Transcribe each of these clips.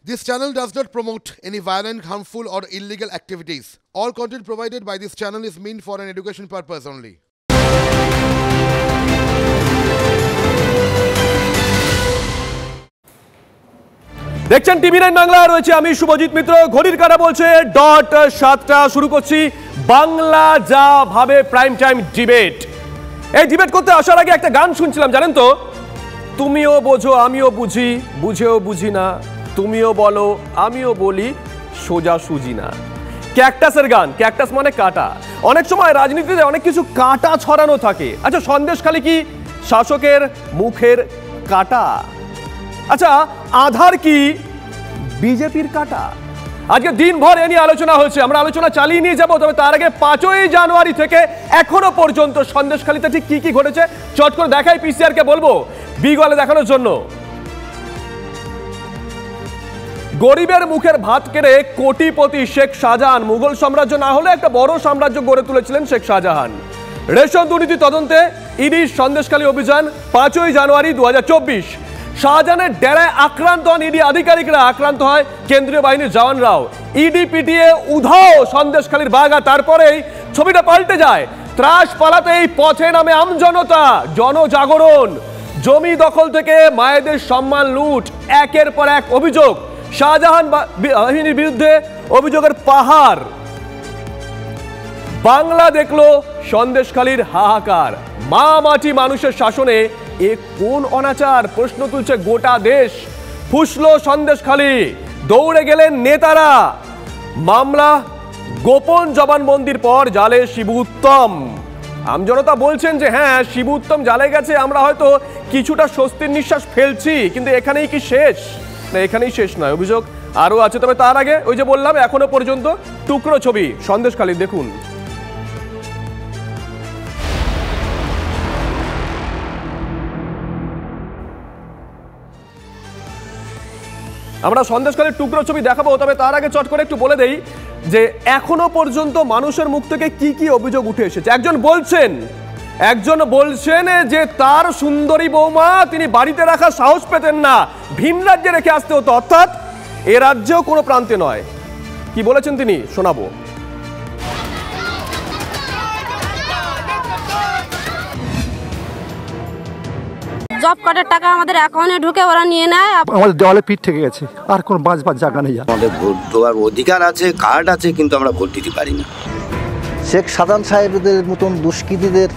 This channel does not promote any violent, harmful, or illegal activities. All content provided by this channel is meant for an education purpose only. দেখছেন টিভি9 বাংলা, রয়েছে আমি শুভজিৎ মিত্র। ঘড়ির কাঁটা বলছে .7টা। শুরু করছি বাংলা যা ভাবে প্রাইম টাইম ডিবেট। এই ডিবেট করতে আসার আগে একটা গান শুনছিলাম, জানেন তো? তুমিও বোঝো আমিও বুঝি, বুঝেও বুঝি না, তুমিও বলো আমিও বলি, সোজা সুজি না। ক্যাকটাসের গান। ক্যাকটাস মানে কাঁটা। অনেক সময় রাজনীতিতে অনেক কিছু কাঁটা ছড়ানো থাকে। আচ্ছা, সন্দেশখালী কি শাসকের মুখের কাঁটা? আচ্ছা, আধার কি বিজেপির কাঁটা? আজকে দিনভর এ নিয়ে আলোচনা হয়েছে, আমরা আলোচনা চালিয়ে নিয়ে যাবো। তবে তার আগে 5ই জানুয়ারি থেকে এখনো পর্যন্ত সন্দেশখালীতে ঠিক কি কি ঘটেছে চট করে দেখাই পিসিআর কে বলবো বিগলে দেখানোর জন্য। গরিবের মুখের ভাত কেড়ে কোটিপতি শেখ শাহজাহান। মুঘল সাম্রাজ্য না হলে একটা বড় সাম্রাজ্য গড়ে তুলেছিলেন শেখ শাহজাহান। রেশন দুর্নীতি তদন্তে ইডি সন্দেশখালী অভিযান 5ই জানুয়ারি 2024। শাহজাহানের ডেরায় আক্রান্ত হন ইডি আধিকারিকরা, আক্রান্ত হয় কেন্দ্রীয় বাহিনীর জওয়ানরাও। ইডি পিটিয়ে উধাও সন্দেশখালীর বাগা। তারপরেই ছবিটা পাল্টে যায়। ত্রাস পালাতেই পথে নামে আমজনতা, জনজাগরণ। জমি দখল থেকে মায়েদের সম্মান লুট, একের পর এক অভিযোগ। শাহজাহান বাহিনীর বিরুদ্ধে অভিযোগের পাহাড়। বাংলা দেখলো সন্দেশখালীর হাহাকার। মা মাটি মানুষের শাসনে এ কোন অনাচার? প্রশ্ন তুলছে গোটা দেশ। ফুসলো সন্দেশখালী, দৌড়ে গেলেন নেতারা। মামলা গোপন জবানবন্দির পর জালে শিবু উত্তম। আমজনতা বলছেন যে হ্যাঁ, শিবু উত্তম জালে গেছে, আমরা হয়তো কিছুটা স্বস্তির নিঃশ্বাস ফেলছি, কিন্তু এখানেই কি শেষ? না, এখানেই শেষ নয়, অভিযোগ আরো আছে। তবে তার আগে ওই যে বললাম এখনো পর্যন্ত টুকরো ছবি সন্দেশখালী দেখুন। আমরা সন্দেশখালীর টুকরো ছবি দেখাবো, তবে তার আগে চট করে একটু বলে দেই যে এখনো পর্যন্ত মানুষের মুখ থেকে কি কি অভিযোগ উঠে এসেছে। একজন বলছেন যে তার সুন্দরী বৌমা তিনি বাড়িতে রাখার সাহস পেতেন না, ভিন রাজ্যে রেখে আসতে হতো, অর্থাৎ এ রাজ্যেও কোনো প্রান্তে নয়। কি বলেছেন তিনি শোনাবো। জব কার্ডের টাকা আমাদের অ্যাকাউন্টে ঢুকে ওরা নিয়ে নেয়। আমাদের দেওয়ালে পিঠ থেকে গেছে, আর কোনো বাঁচবার জায়গা নেই। আমাদের ভোট দেওয়ার অধিকার আছে, কার্ড আছে, কিন্তু আমরা ভোট দিতে পারি না। শেখ শাহজাহান সাহেবদের মতন দুষ্কৃতীদের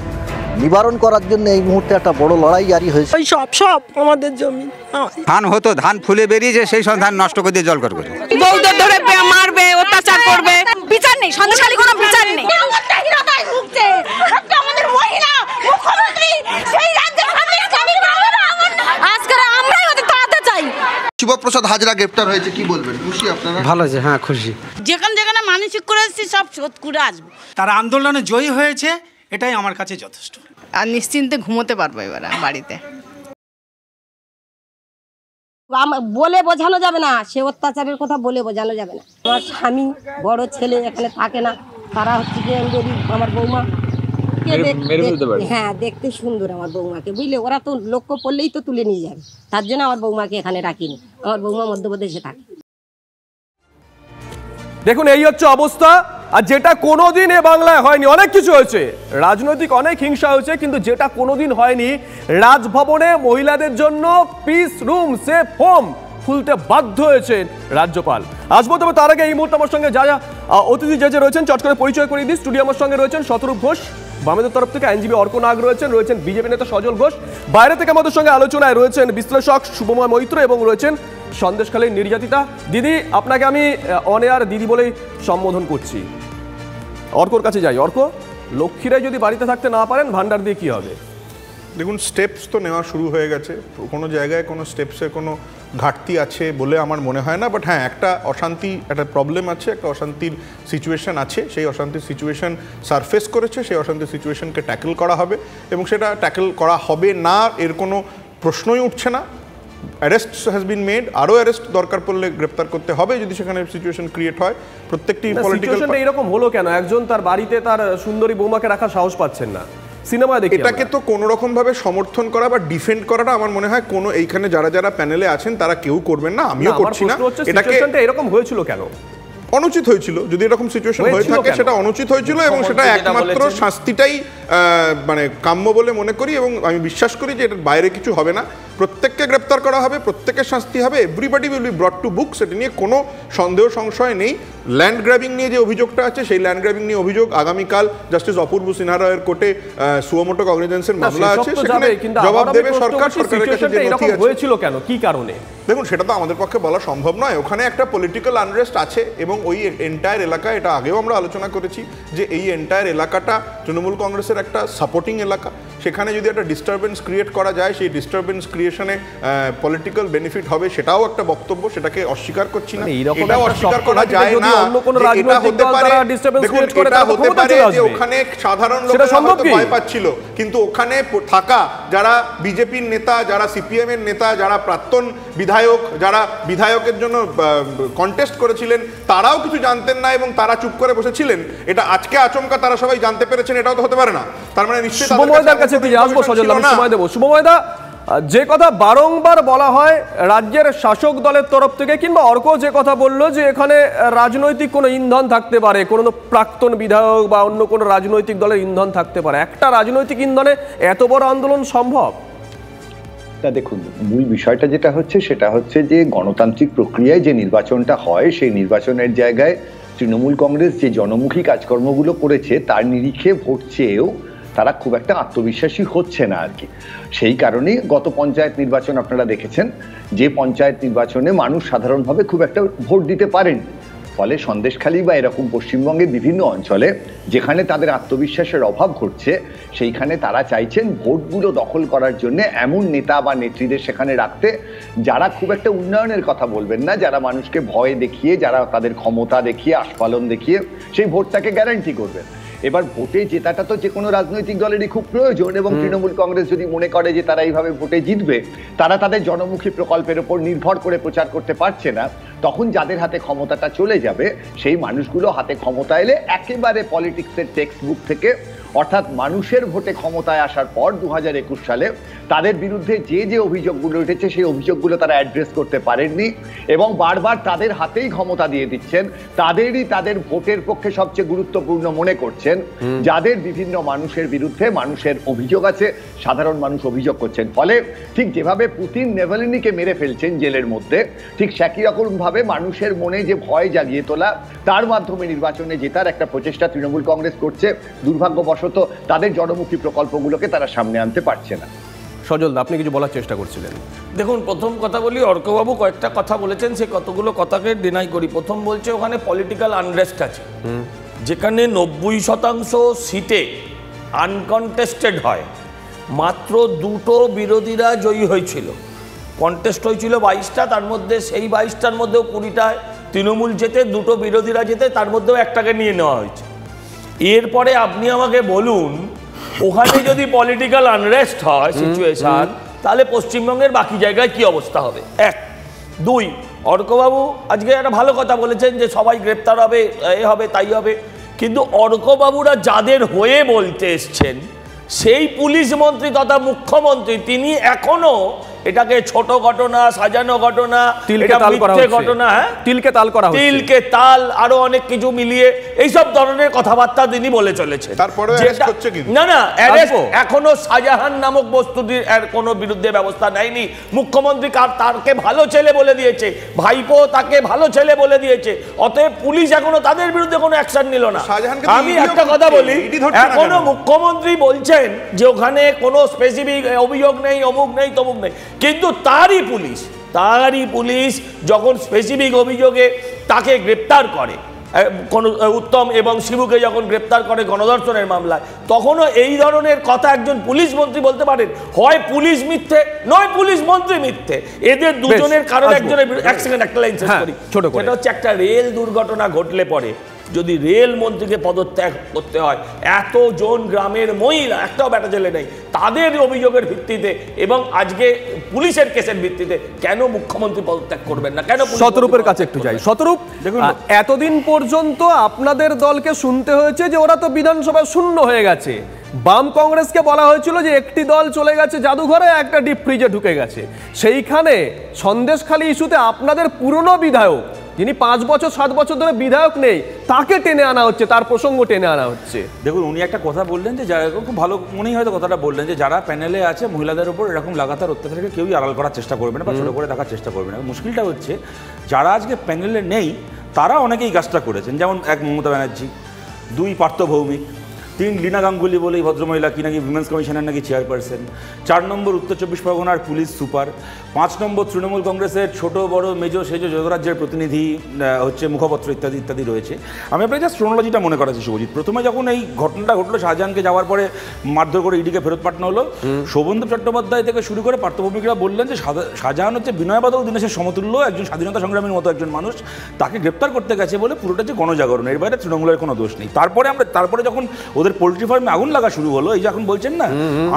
নিবারণ করার জন্য এই মুহূর্তে একটা বড় লড়াই জারি হয়েছে। ওই সব আমাদের জমি ধান হতো, ধান ফুলে বেরিয়েছে, সেই সব ধান নষ্ট করে দিয়ে জল করে বউদের ধরে মারবে, অত্যাচার করবে। বিচার নেই, সন্দেশখালী কোনো বিচার নেই। আমাদের মহিলা মুখ্যমন্ত্রী সেই রাজ্যের আজকে আমরাই ওদের তাড়াতে চাই। শিবপ্রসাদ হাজরা গ্রেফতার হয়েছে, কি বলবেন? খুশি আপনারা? ভালো আছে, হ্যাঁ খুশি। যেখানে মানসিক করে এসেছি সব শোধ করে আসবো। তারা আন্দোলনে জয়ী হয়েছে, এটাই আমার কাছে যথেষ্ট। আর নিশ্চিন্তে ঘুমোতে পারবো এবার বাড়িতে। বলে বোঝানো যাবে না, সে অত্যাচারের কথা বলে বোঝানো যাবে না। আমার স্বামী, বড় ছেলে এখানে থাকে না, তারা হচ্ছে যে আমার বৌমা হ্যাঁ দেখতে সুন্দর আমার বৌমাকে, বুঝলে? ওরা তো লক্ষ্য পড়লেই তো তুলে নিয়ে যাবে, তার জন্য আমার বৌমাকে এখানে রাখিনি। আমার বৌমা মধ্যপ্রদেশে থাকে। দেখুন, এই হচ্ছে অবস্থা। আর যেটা কোনোদিন এ বাংলায় হয়নি, অনেক কিছু হয়েছে, রাজনৈতিক অনেক হিংসা হয়েছে, কিন্তু যেটা কোনোদিন হয়নি, রাজভবনে মহিলাদের জন্য পিস রুম, সেফ হোম খুলতে বাধ্য হয়েছেন রাজ্যপাল। আসবো, তবে তার আগে এই মুহূর্তে আমার সঙ্গে যা অতিথি যে রয়েছেন চট করে পরিচয় করিয়ে দিই। স্টুডিও আমার সঙ্গে রয়েছেন শতরূপ ঘোষ, বামেদের তরফ থেকে আইনজীবী অর্ক নাগ রয়েছেন বিজেপি নেতা সজল ঘোষ। বাইরে থেকে আমাদের সঙ্গে আলোচনায় রয়েছেন বিশ্লেষক শুভময় মৈত্র এবং রয়েছেন সন্দেশখালীর নির্যাতিতা। দিদি, আপনাকে আমি অন এয়ার দিদি বলেই সম্বোধন করছি। অর্কর কাছে যাই। অর্ক, লক্ষ্মীরাই যদি বাড়িতে থাকতে না পারেন, ভান্ডার দিয়ে কি হবে? দেখুন, স্টেপস তো নেওয়া শুরু হয়ে গেছে। কোনো জায়গায় কোনো স্টেপসের কোনো ঘাটতি আছে বলে আমার মনে হয় না। বাট হ্যাঁ, একটা প্রবলেম আছে, একটা অশান্তির সিচুয়েশন আছে। সেই অশান্তির সিচুয়েশন সারফেস করেছে, সেই অশান্তির সিচুয়েশনকে ট্যাকেল করা হবে, এবং সেটা ট্যাকেল করা হবে না এর কোনো প্রশ্নই উঠছে না। অ্যারেস্ট হ্যাজ বিন মেড, আরও অ্যারেস্ট দরকার পড়লে গ্রেপ্তার করতে হবে যদি সেখানে সিচুয়েশন ক্রিয়েট হয়। প্রত্যেকটি পলিটিক্যাল এরকম হলো কেন? একজন তার বাড়িতে তার সুন্দরী বৌমাকে রাখার সাহস পাচ্ছেন না, সিনেমা দেখি এটাকে তো কোনো রকম ভাবে সমর্থন করা বা ডিফেন্ড করাটা আমার মনে হয় কোনো এইখানে যারা যারা প্যানেলে আছেন তারা কেউ করবেন না, আমিও করছি না। এটাকে এরকম হয়েছিল কেন? অনুচিত হয়েছিল, যদি এরকম সিচুয়েশন হয়ে থাকে সেটা অনুচিত হয়েছিল এবং সেটা একমাত্র শাস্তিটাই মানে কাম্য বলে মনে করি এবং আমি বিশ্বাস করি যে এটার বাইরে কিছু হবে না। প্রত্যেককে গ্রেপ্তার করা হবে, প্রত্যেকের শাস্তি হবে, everybody will be ব্রট to book, সেটা নিয়ে কোনো সন্দেহ সংশয় নেই। ল্যান্ড গ্র্যাবিং নিয়ে যে অভিযোগটা আছে সেই ল্যান্ড গ্র্যাবিং নিয়ে অভিযোগ আগামীকাল জাস্টিস অপূর্ব সিনহা রায়ের কোর্টে সুমোটো কগনিজেন্সের মামলা আছে, সেখানে জবাব দেবে সরকার। সরকারের কাছে যে নথি আছে হয়েছিল কেন, কি কারণে, দেখুন সেটা তো আমাদের পক্ষে বলা সম্ভব নয়। ওখানে একটা পলিটিক্যাল আনরেস্ট আছে এবং ওই এন্টায়ার এলাকা, এটা আগেও আমরা আলোচনা করেছি যে এই এন্টায়ার এলাকাটা তৃণমূল কংগ্রেসের একটা সাপোর্টিং এলাকা। সেখানে যদি একটা ডিস্টারবেন্স ক্রিয়েট করা যায়, সেই ডিস্টারবেন্স ক্রিয়েশনে পলিটিক্যাল বেনিফিট হবে, সেটাও একটা বক্তব্য, সেটাকে অস্বীকার করছি না, এটাও অস্বীকার করা যায় না। এটা হতে পারে, দেখুন এটা হতে পারে যে ওখানে সাধারণ লোকেরা হয়তো ভয় পাচ্ছিল, কিন্তু ওখানে থাকা যারা বিজেপির নেতা, যারা সিপিএম এর নেতা, যারা প্রাক্তন বিধায়ক, যারা বিধায়কের জন্য কন্টেস্ট করেছিলেন, তারাও কিছু জানতেন না এবং তারা চুপ করে বসেছিলেন। এটা আজকে আচমকা তারা সবাই জানতে পেরেছেন, এটাও তো হতে পারে না। তার মানে নিশ্চয়ই শুভময়দার কাছে আসবো, সজল আমি সময় দেবো। শুভময়দা, যে কথা বারংবার বলা হয় রাজ্যের শাসক দলের তরফ থেকে, কিংবা অর্ক যে কথা বললো যে এখানে রাজনৈতিক কোনো ইন্ধন থাকতে পারে, কোনো প্রাক্তন বিধায়ক বা অন্য কোনো রাজনৈতিক দলের ইন্ধন থাকতে পারে, একটা রাজনৈতিক ইন্ধনে এত বড় আন্দোলন সম্ভব? দেখুন, মূল বিষয়টা যেটা হচ্ছে সেটা হচ্ছে যে গণতান্ত্রিক প্রক্রিয়ায় যে নির্বাচনটা হয়, সেই নির্বাচনের জায়গায় তৃণমূল কংগ্রেস যে জনমুখী কাজকর্মগুলো করেছে তার নিরিখে ভোট চেয়েও তারা খুব একটা আত্মবিশ্বাসী হচ্ছে না আর কি। সেই কারণেই গত পঞ্চায়েত নির্বাচন আপনারা দেখেছেন যে পঞ্চায়েত নির্বাচনে মানুষ সাধারণভাবে খুব একটা ভোট দিতে পারেন। ফলে সন্দেশখালী বা এরকম পশ্চিমবঙ্গের বিভিন্ন অঞ্চলে যেখানে তাদের আত্মবিশ্বাসের অভাব ঘটছে, সেইখানে তারা চাইছেন ভোটগুলো দখল করার জন্য এমন নেতা বা নেত্রীদের সেখানে রাখতে যারা খুব একটা উন্নয়নের কথা বলবেন না, যারা মানুষকে ভয় দেখিয়ে, যারা তাদের ক্ষমতা দেখিয়ে, আস্ফালন দেখিয়ে সেই ভোটটাকে গ্যারান্টি করবেন। এবার ভোটে জেতাটা তো যে কোনো রাজনৈতিক দলেরই খুব প্রয়োজন এবং তৃণমূল কংগ্রেস যদি মনে করে যে তারা এইভাবে ভোটে জিতবে, তারা তাদের জনমুখী প্রকল্পের উপর নির্ভর করে প্রচার করতে পারছে না, তখন যাদের হাতে ক্ষমতাটা চলে যাবে সেই মানুষগুলো হাতে ক্ষমতা এলে একেবারে পলিটিক্সের টেক্সট বুক থেকে, অর্থাৎ মানুষের ভোটে ক্ষমতায় আসার পর 2021 সালে তাদের বিরুদ্ধে যে যে অভিযোগগুলো উঠেছে সেই অভিযোগগুলো তারা অ্যাড্রেস করতে পারেননি এবং বারবার তাদের হাতেই ক্ষমতা দিয়ে দিচ্ছেন, তাদেরই তাদের ভোটের পক্ষে সবচেয়ে গুরুত্বপূর্ণ মনে করছেন, যাদের বিভিন্ন মানুষের বিরুদ্ধে মানুষের অভিযোগ আছে, সাধারণ মানুষ অভিযোগ করছেন। ফলে ঠিক যেভাবে পুতিন নেভালিনিকে মেরে ফেলছেন জেলের মধ্যে, ঠিক একই রকম ভাবে মানুষের মনে যে ভয় জাগিয়ে তোলা, তার মাধ্যমে নির্বাচনে জেতার একটা প্রচেষ্টা তৃণমূল কংগ্রেস করছে। দুর্ভাগ্যবশত তাদের জনমুখী প্রকল্পগুলোকে তারা সামনে আনতে পারছে না। সজল, আপনি কিছু বলার চেষ্টা করছিলেন। দেখুন, প্রথম কথা বলি, অর্কবাবু কয়েকটা কথা বলেছেন, সে কতগুলো কথাকে ডিনাই করি। প্রথম বলছে ওখানে পলিটিক্যাল আনরেস্ট আছে, যেখানে 90% সিটে আনকনটেস্টেড হয়, মাত্র দুটো বিরোধীরা জয়ী হয়েছিল, কন্টেস্ট হয়েছিল 22টা, তার মধ্যে সেই 22টার মধ্যেও 20টায় তৃণমূল জেতে, দুটো বিরোধীরা জেতে, তার মধ্যেও একটাকে নিয়ে নেওয়া হয়েছে। এরপরে আপনি আমাকে বলুন, ওখানে যদি পলিটিক্যাল আনরেস্ট হয় সিচুয়েশন, তাহলে পশ্চিমবঙ্গের বাকি জায়গায় কি অবস্থা হবে? এক। দুই, অর্কবাবু আজকে একটা ভালো কথা বলেছেন যে সবাই গ্রেপ্তার হবে, এ হবে, তাই হবে, কিন্তু অর্কবাবুরা যাদের হয়ে বলতে এসছেন সেই পুলিশ মন্ত্রী তথা মুখ্যমন্ত্রী, তিনি এখনো এটাকে ছোট ঘটনা, সাজানো ঘটনা, ঘটনা, তিলকে তাল করা হচ্ছে, তিলকে তাল, আরো অনেক কিছু মিলিয়ে এইসব ধরনের কথাবার্তা তিনি বলেছেন। না না, এখনো শাহজাহান নামক বস্তুটির কোনো বিরুদ্ধে ব্যবস্থা নেয়নি। মুখ্যমন্ত্রী তারকে ভালো ছেলে বলে দিয়েছে, ভাইপো তাকে ভালো ছেলে বলে দিয়েছে, অতএব পুলিশ এখনো তাদের বিরুদ্ধে কোনো অ্যাকশন নিল না। আমি একটা কথা বলি, এখনো মুখ্যমন্ত্রী বলছেন যে ওখানে কোনো স্পেসিফিক অভিযোগ নেই, অমুক নেই, তমুক নেই, কিন্তু তারই পুলিশ যখন স্পেসিফিক অভিযোগে তাকে গ্রেপ্তার করে, কোন উত্তম এবং শিবুকে যখন গ্রেপ্তার করে গণধর্ষণের মামলায়, তখনও এই ধরনের কথা একজন পুলিশ মন্ত্রী বলতে পারেন? হয় পুলিশ মিথ্যে, নয় পুলিশ মন্ত্রী মিথ্যে। এদের দুজনের কারণে একজনের, এক সেকেন্ড একটা লাইন শেষ করি, সেটা হচ্ছে একটা রেল দুর্ঘটনা ঘটলে পরে যদি রেলমন্ত্রীকে পদত্যাগ করতে হয়, এতজন গ্রামের মহিলা, একটাও বেটা ছেলে নেই, তাদের অভিযোগের ভিত্তিতে এবং আজকে পুলিশের কেসের ভিত্তিতে কেন মুখ্যমন্ত্রী পদত্যাগ করবেন না? কেন? শতরূপের কাছে একটু যাই। শতরূপ, দেখুন এতদিন পর্যন্ত আপনাদের দলকে শুনতে হয়েছে যে ওরা তো বিধানসভা শূন্য হয়ে গেছে। বাম কংগ্রেসকে বলা হয়েছিল যে একটি দল চলে গেছে জাদুঘরে, একটা ডিপ ফ্রিজে ঢুকে গেছে। সেইখানে সন্দেশখালী ইস্যুতে আপনাদের পুরনো বিধায়ক, যিনি 5 বছর 7 বছর ধরে বিধায়ক নেই, তাকে টেনে আনা হচ্ছে, তার প্রসঙ্গ টেনে আনা হচ্ছে। দেখুন, উনি একটা কথা বললেন যে যারা, খুব ভালো মনেই হয়তো কথাটা বললেন, যে যারা প্যানেলে আছে মহিলাদের উপর এরকম লাগাতার অত্যাচারকে কেউই আড়াল করার চেষ্টা করবে না বা ছোটো করে দেখার চেষ্টা করবে না। মুশকিলটা হচ্ছে যারা আজকে প্যানেলে নেই তারা অনেকেই কাজটা করেছেন। যেমন 1 মমতা ব্যানার্জি, 2 পার্থ ভৌমিক, 3 লীনা গাঙ্গুলি বলে এই ভদ্রমহিলা কি নাকি উইমেন্স কমিশনের নাকি চেয়ারপারসন, 4 নম্বর উত্তর 24 পরগনার পুলিশ সুপার, 5 নম্বর তৃণমূল কংগ্রেসের ছোট বড় মেজো সেজো যুবরাজ্যের প্রতিনিধি, হচ্ছে মুখপত্র ইত্যাদি ইত্যাদি রয়েছে। আমি আপনাকে জাস্ট ক্রোনোলজিটা মনে করাচ্ছি শুভজিৎ। প্রথমে যখন এই ঘটনাটা ঘটলো, শাহজাহানকে যাওয়ার পরে মারধর করে ইডিকে ফেরত পাঠানো হলো, শোভনদেব চট্টোপাধ্যায় থেকে শুরু করে পার্থভৌমিকরা বললেন যে শাহজাহান হচ্ছে বিনয় বাদল দীনেশের সমতুল্য, একজন স্বাধীনতা সংগ্রামীর মতো একজন মানুষ, তাকে গ্রেপ্তার করতে গেছে বলে পুরোটা যে গণজাগরণ, এর বাইরে তৃণমূলের কোনো দোষ নেই। তারপরে যখন ওদের পোল্ট্রি ফার্মে আগুন লাগা শুরু হলো, এই যে এখন বলছেন না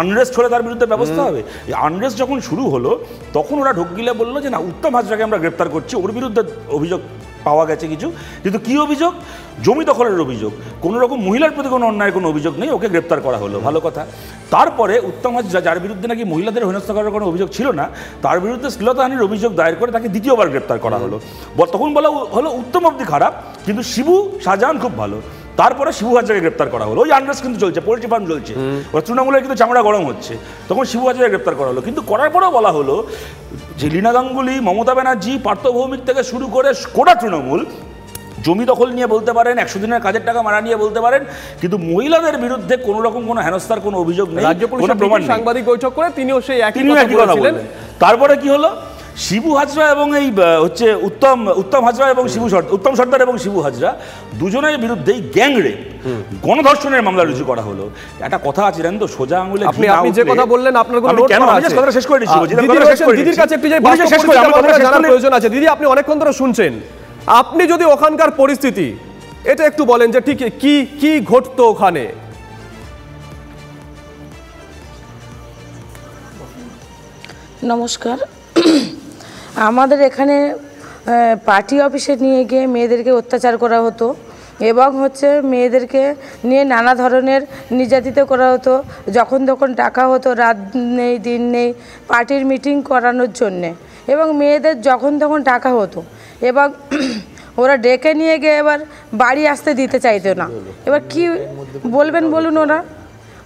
আনরেস্ট হলে তার বিরুদ্ধে ব্যবস্থা হবে, এই আনরেস্ট যখন শুরু হলো তখন ওরা ঢোক গিলে বললো যে না, উত্তম হাজরাকে আমরা গ্রেপ্তার করছি, ওর বিরুদ্ধে অভিযোগ পাওয়া গেছে কিছু, কিন্তু কী অভিযোগ? জমি দখলের অভিযোগ, কোনো রকম মহিলার প্রতি কোনো অন্যায় কোনো অভিযোগ নেই, ওকে গ্রেপ্তার করা হলো, ভালো কথা। তারপরে উত্তম হাজরা, যার বিরুদ্ধে নাকি মহিলাদের হেনস্থা করার কোনো অভিযোগ ছিল না, তার বিরুদ্ধে শ্লীলতাহানির অভিযোগ দায়ের করে তাকে দ্বিতীয়বার গ্রেপ্তার করা হলো। তখন বলা হলো উত্তম অবধি খারাপ, কিন্তু শিবু শাহজাহান খুব ভালো। তারপরে শিবু হাজরাকে গ্রেপ্তার করা হলো, ওই আনরেস্ট কিন্তু চলছে, পোল্ট্রি ফার্ম চলছে, ওরা তৃণমূলের কিন্তু চামড়া গরম হচ্ছে, তখন শিবু হাজরাকে গ্রেপ্তার করা হলো। কিন্তু করার পরেও বলা হলো যে লীনা গাঙ্গুলি, মমতা ব্যানার্জি, পার্থ ভৌমিক থেকে শুরু করে গোটা তৃণমূল জমি দখল নিয়ে বলতে পারেন, 100 দিনের কাজের টাকা মারা নিয়ে বলতে পারেন, কিন্তু মহিলাদের বিরুদ্ধে কোনো রকম কোনো হেনস্থার কোনো অভিযোগ নেই। রাজ্য পুলিশের সাংবাদিক বৈঠক করে তিনিও সেই একই কথা বলেছিলেন। তারপরে কি হলো? শিবু হাজরা এবং এই হচ্ছে উত্তম হাজরা এবং উত্তম সর্দার এবং শিবু হাজরা দুজনের বিরুদ্ধেই গ্যাং রেপ, গণধর্ষণের মামলা রুজু করা হলো। একটা কথা আছে জানেন তো, সোজা আঙুলে আপনি যে কথা বললেন আপনার কোনো নোট করা আছে? কথাটা শেষ করে দিচ্ছি, দিদির কাছে একটু যাই, জানার প্রয়োজন আছে। দিদি, আপনি অনেকক্ষণ ধরে শুনছেন, আপনি যদি ওখানকার পরিস্থিতি এটা একটু বলেন যে ঠিক কি ঘটতো ওখানে। নমস্কার। আমাদের এখানে পার্টি অফিসে নিয়ে গিয়ে মেয়েদেরকে অত্যাচার করা হতো এবং হচ্ছে মেয়েদেরকে নিয়ে নানা ধরনের নির্যাতিত করা হতো। যখন তখন ডাকা হতো, রাত নেই দিন নেই, পার্টির মিটিং করানোর জন্যে, এবং মেয়েদের যখন তখন ডাকা হতো এবং ওরা ডেকে নিয়ে গিয়ে এবার বাড়ি আসতে দিতে চাইতো না। এবার কি বলবেন বলুন?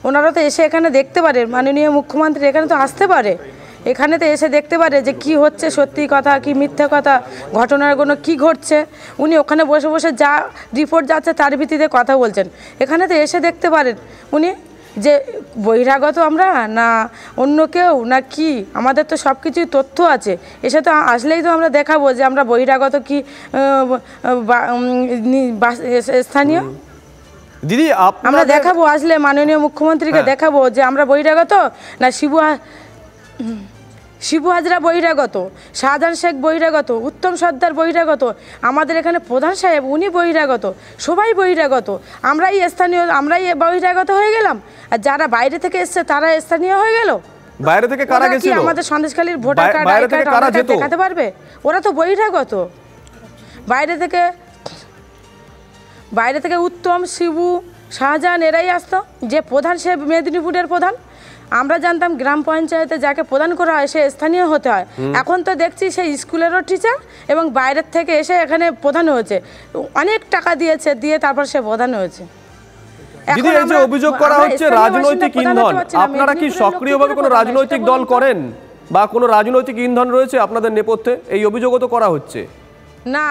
ওনারা তো এসে এখানে দেখতে পারে, মাননীয় মুখ্যমন্ত্রী এখানে তো আসতে পারে, এখানে তো এসে দেখতে পারে যে কি হচ্ছে, সত্যি কথা কি মিথ্যে কথা, ঘটনার কোনো কি ঘটছে। উনি ওখানে বসে বসে যা রিপোর্ট যাচ্ছে তার ভিত্তিতে কথা বলছেন, এখানে তো এসে দেখতে পারেন উনি যে বহিরাগত আমরা না অন্য কেউ না কি, আমাদের তো সব কিছুই তথ্য আছে। এসে তো আসলেই তো আমরা দেখাবো যে আমরা বহিরাগত কি স্থানীয়। দিদি, আমরা দেখাবো, আসলে মাননীয় মুখ্যমন্ত্রীকে দেখাবো যে আমরা বহিরাগত না শিবু হাজরা বহিরাগত, শাহজাহান শেখ বহিরাগত, উত্তম সর্দার বহিরাগত, আমাদের এখানে প্রধান সাহেব উনি বহিরাগত, সবাই বহিরাগত, আমরাই স্থানীয়, আমরাই বহিরাগত হয়ে গেলাম, আর যারা বাইরে থেকে এসছে তারা স্থানীয় হয়ে গেল। বাইরে থেকে কারা গেছিল? আমাদের সন্দেশখালীর ভোটার কার্ড দেখাতে পারবে? ওরা তো বহিরাগত। বাইরে থেকে উত্তম, শিবু, শাহজাহান এরাই আসতো। যে প্রধান সে মেদিনীপুরের প্রধান, আমরা জানতাম গ্রাম পঞ্চায়েতে যাকে প্রদান করা হয় সে স্থানীয় হতে হয়, এখন তো দেখছি সেই স্কুলেরও টিচার এবং বাইরের থেকে এসে এখানে প্রধান হয়েছে, অনেক টাকা দিয়েছে, দিয়ে তারপর সে প্রধান হয়েছে। দিদি, এই যে অভিযোগ করা হচ্ছে রাজনৈতিক ইন্ধন, আপনারা কি সক্রিয়ভাবে কোনো রাজনৈতিক দল করেন বা কোনো রাজনৈতিক ইন্ধন রয়েছে আপনাদের নেপথ্যে? এই অভিযোগও তো করা হচ্ছে। না,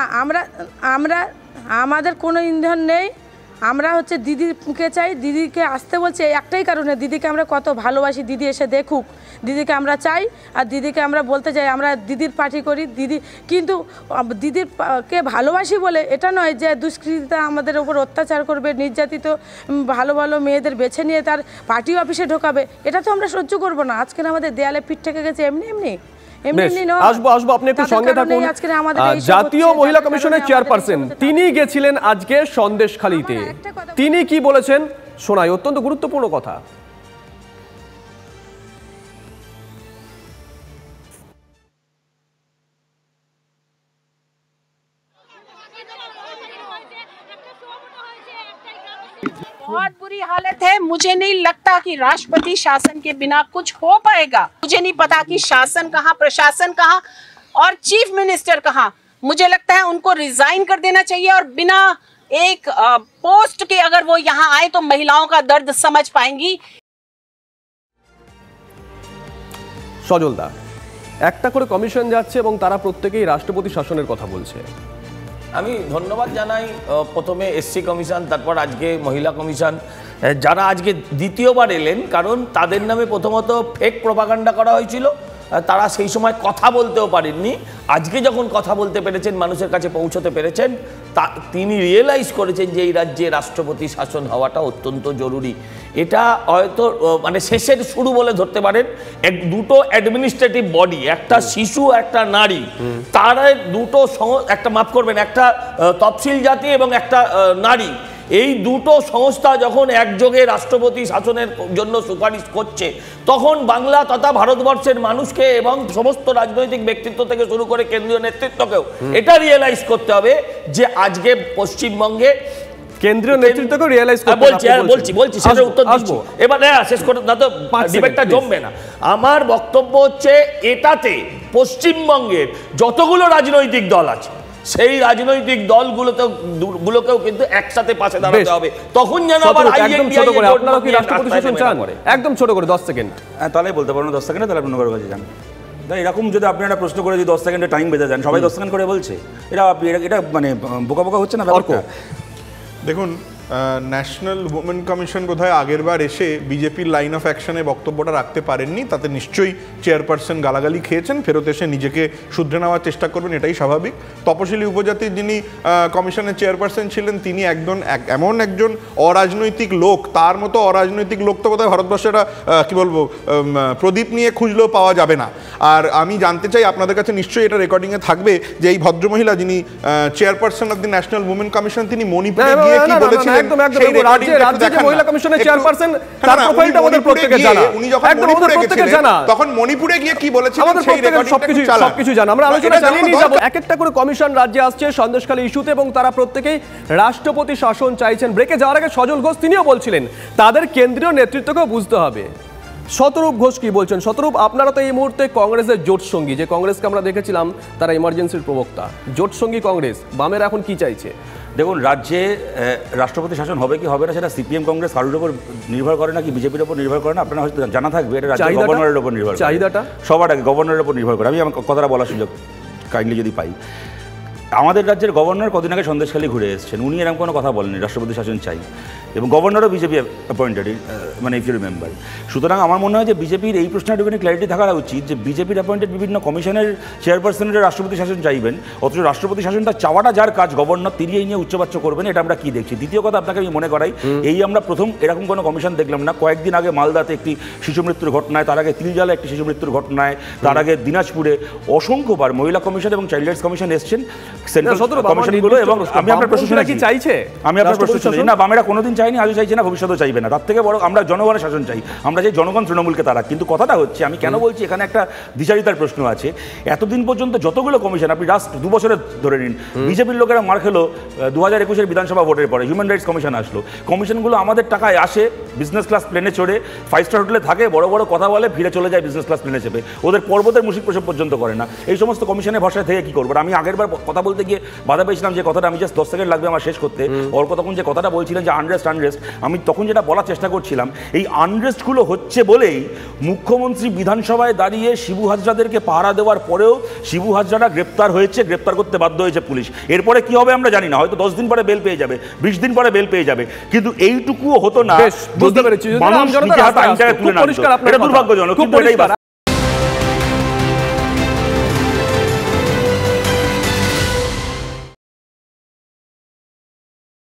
আমাদের কোনো ইন্ধন নেই। আমরা হচ্ছে দিদিকে চাই, দিদিকে আসতে বলছি এই একটাই কারণে, দিদিকে আমরা কত ভালোবাসি, দিদি এসে দেখুক, দিদিকে আমরা চাই। আর দিদিকে আমরা বলতে চাই আমরা দিদির পার্টি করি, দিদি কিন্তু দিদিরকে ভালোবাসি বলে এটা নয় যে দুষ্কৃতিতা আমাদের ওপর অত্যাচার করবে, নির্যাতিত ভালো ভালো মেয়েদের বেছে নিয়ে তার পার্টি অফিসে ঢোকাবে, এটা তো আমরা সহ্য করবো না। আজকে আমাদের দেয়ালে পিঠ থেকে গেছে এমনি এমনি, আসবো আপনি একটু সঙ্গে থাকুন। জাতীয় মহিলা কমিশনের চেয়ারপারসন তিনি গেছিলেন আজকে সন্দেশখালীতে, তিনি কি বলেছেন শোনাই, অত্যন্ত গুরুত্বপূর্ণ কথা। बहुत बुरी हालत है। मुझे नहीं लगता कि राष्ट्रपति शासन के बिना कुछ हो पाएगा। मुझे नहीं पता कि शासन कहाँ, प्रशासन कहाँ और चीफ मिनिस्टर कहाँ। मुझे लगता है उनको रिजाइन कर देना चाहिए और बिना एक पोस्ट के अगर वो यहाँ आए तो महिलाओं का दर्द समझ पाएंगी। সজলদা, একটা করে কমিশন যাচ্ছে এবং তারা প্রত্যেকেই রাষ্ট্রপতি শাসনের কথা বলছে। আমি ধন্যবাদ জানাই প্রথমে এসসি কমিশন, তারপর আজকে মহিলা কমিশন, যারা আজকে দ্বিতীয়বার এলেন, কারণ তাদের নামে প্রথমত ফেক প্রপাগান্ডা করা হয়েছিল, তারা সেই সময় কথা বলতেও পারেননি। আজকে যখন কথা বলতে পেরেছেন, মানুষের কাছে পৌঁছতে পেরেছেন, তিনি রিয়েলাইজ করেছেন যে এই রাজ্যে রাষ্ট্রপতি শাসন হওয়াটা অত্যন্ত জরুরি। এটা হয়তো মানে শেষের শুরু বলে ধরতে পারেন। দুটো অ্যাডমিনিস্ট্রেটিভ বডি, একটা শিশু একটা নারী, তারা দুটো একটা মাফ করবেন, একটা তফসিল জাতি এবং একটা নারী, এই দুটো সংস্থা যখন একযোগে রাষ্ট্রপতি শাসনের জন্য সুপারিশ করছে, তখন বাংলা তথা ভারতবর্ষের মানুষকে এবং সমস্ত রাজনৈতিক ব্যক্তিত্ব থেকে শুরু করে কেন্দ্রীয় নেতৃত্বকেও এটা রিয়েলাইজ করতে হবে যে আজকে পশ্চিমবঙ্গে কেন্দ্রীয় নেতৃত্বকে রিয়েলাইজ করতে বলছি সেটা উত্তর দিচ্ছি। এবার শেষ করে না তো ডিবেটটা জমবে না। আমার বক্তব্য হচ্ছে এটাতে পশ্চিমবঙ্গের যতগুলো রাজনৈতিক দল আছে সেই রাজনৈতিক দলগুলোকেও কিন্তু একসাথে পাশে দাঁড়াতে হবে। তখন যেন আবার আপনারা কি রাষ্ট্রপতি শাসন চান? একদম ছোট করে 10 সেকেন্ড। তাহলে বলতে পারবো 10 সেকেন্ডে, তাহলে আপনার কাছে যান। এরকম যদি আপনি একটা প্রশ্ন করে যদি 10 সেকেন্ডে টাইম বেঁধে দেন, সবাই 10 সেকেন্ড করে বলছে, এটা মানে বোকা বোকা হচ্ছে না ব্যাপারটা? দেখুন, ন্যাশনাল উইমেন কমিশন বোধহয় আগের বার এসে বিজেপির লাইন অফ অ্যাকশনে বক্তব্যটা রাখতে পারেননি, তাতে নিশ্চয়ই চেয়ারপারসন গালাগালি খেয়েছেন, ফেরত এসে নিজেকে শুধরে নেওয়ার চেষ্টা করবেন, এটাই স্বাভাবিক। তপশিলি উপজাতির যিনি কমিশনের চেয়ারপারসন ছিলেন, তিনি এমন একজন অরাজনৈতিক লোক, তার মতো অরাজনৈতিক লোক তো বোধহয় ভারতবর্ষে কি বলবো প্রদীপ নিয়ে খুঁজলেও পাওয়া যাবে না। আর আমি জানতে চাই আপনাদের কাছে, নিশ্চয়ই এটা রেকর্ডিংয়ে থাকবে, যে এই ভদ্রমহিলা যিনি chairperson of the national women commission, তিনি মণিপুরে গিয়ে কি বলেছিলেন, তখন মণিপুরে গিয়ে কি বলেছিলেন সবকিছু জানা। আমরা আলোচনা চালিয়ে নিয়ে যাব। এক একটা করে কমিশন রাজ্যে আসছে সন্দেশখালী ইস্যুতে এবং তারা প্রত্যেকেই রাষ্ট্রপতি শাসন চাইছেন। ব্রেকে যাওয়ার আগে সজল ঘোষ তিনিও বলছিলেন তাদের কেন্দ্রীয় নেতৃত্বকেও বুঝতে হবে। শতরূপ ঘোষ কি বলছেন? শতরূপ, আপনারা তো এই মুহূর্তে কংগ্রেসের জোট সঙ্গী, যে কংগ্রেসকে আমরা দেখেছিলাম তারা ইমার্জেন্সির প্রবক্তা, জোট সঙ্গী কংগ্রেস, বামের এখন কি চাইছে? দেখুন, রাজ্যে রাষ্ট্রপতি শাসন হবে কি হবে না সেটা সিপিএম কংগ্রেস কারোর উপর নির্ভর করে না, কি বিজেপির উপর নির্ভর করে না, আপনারা হয়তো জানা থাকবে, এটা রাজ্যের গভর্নরের উপর নির্ভর করে। চাহিদাটা সবার আগে গভর্নরের উপর নির্ভর করে। আমি আমার কথাটা বলার সুযোগ কাইন্ডলি যদি পাই। আমাদের রাজ্যের গভর্নর কদিন আগে সন্দেশখালী ঘুরে এসেছেন, উনি এরকম কোনো কথা বলেননি রাষ্ট্রপতি শাসন চাই, এবং গভর্নরও বিজেপি অ্যাপয়েন্টেড, মানে ইফ ইউ রিমেম্বার। সুতরাং আমার মনে হয় যে বিজেপির এই প্রশ্নের একটুখানি ক্ল্যারিটি থাকা উচিত যে বিজেপির অ্যাপয়েন্টেড বিভিন্ন কমিশনের চেয়ারপারসনের রাষ্ট্রপতি শাসন চাইবেন, অথচ রাষ্ট্রপতি শাসনটা চাওয়াটা যার কাজ, গভর্নর তিনি এই নিয়ে উচ্চবাচ্য করবেন, এটা আমরা কি দেখছি। দ্বিতীয় কথা আপনাকে আমি মনে করাই, এই আমরা প্রথম এরকম কোনো কমিশন দেখলাম না। কয়েকদিন আগে মালদাতে একটি শিশু মৃত্যুর ঘটনায়, তার আগে তিলজালে একটি শিশু মৃত্যুর ঘটনায়, তার আগে দিনাজপুরে অসংখ্যবার মহিলা কমিশন এবং চাইল্ড রাইটস কমিশন এসছেন সেন্ট্রাল কমিশনগুলো। এবং আমি আপনার প্রশ্ন শুনেছি, আমি আপনার প্রশ্ন শুনেছি না, বামেরা কোনোদিন চাইনি, আজও চাইছে না, ভবিষ্যতেও চাইবে না। তার থেকে বড় আমরা জনগণের শাসন চাই, আমরা চাই জনগণ তৃণমূলকে তারা। কিন্তু কথাটা হচ্ছে, আমি কেন বলছি, এখানে একটা দ্বিচারিতার প্রশ্ন আছে। এতদিন পর্যন্ত যতগুলো কমিশন, আপনি লাস্ট 2 বছরে ধরে নিন, বিজেপির লোকেরা মার খেলো 2021-এর বিধানসভা ভোটের পরে, হিউম্যান রাইটস কমিশন আসলো। কমিশনগুলো আমাদের টাকায় আসে, বিজনেস ক্লাস প্লেনে চড়ে 5 স্টার হোটেলে থাকে, বড় বড় কথা বলে, ফিরে চলে যায় বিজনেস ক্লাস প্লেনে চেপে, ওদের পর্বতের মুশিক প্রসব পর্যন্ত করে না। এই সমস্ত কমিশনের ভরসায় থেকে কি করবো? আমি আগেরবার কথা বলতে গিয়ে বাধা পেয়েছিলাম, যে কথাটা আমি জাস্ট 10 সেকেন্ড লাগবে আমার শেষ করতে। অল্প তখন যে কথাটা বলছিলেন যে আনরেস্ট, আমি তখন যেটা বলার চেষ্টা করছিলাম, এই আনরেস্টগুলো হচ্ছে বলেই মুখ্যমন্ত্রী বিধানসভায় দাঁড়িয়ে শিবু হাজরাদেরকে পাহারা দেওয়ার পরেও শিবু হাজরারা গ্রেপ্তার হয়েছে, গ্রেপ্তার করতে বাধ্য হয়েছে পুলিশ। এরপরে কি হবে আমরা জানি না, হয়তো 10 দিন পরে বেল পেয়ে যাবে, 20 দিন পরে বেল পেয়ে যাবে, কিন্তু এইটুকুও হতো না। দুর্ভাগ্যজনক।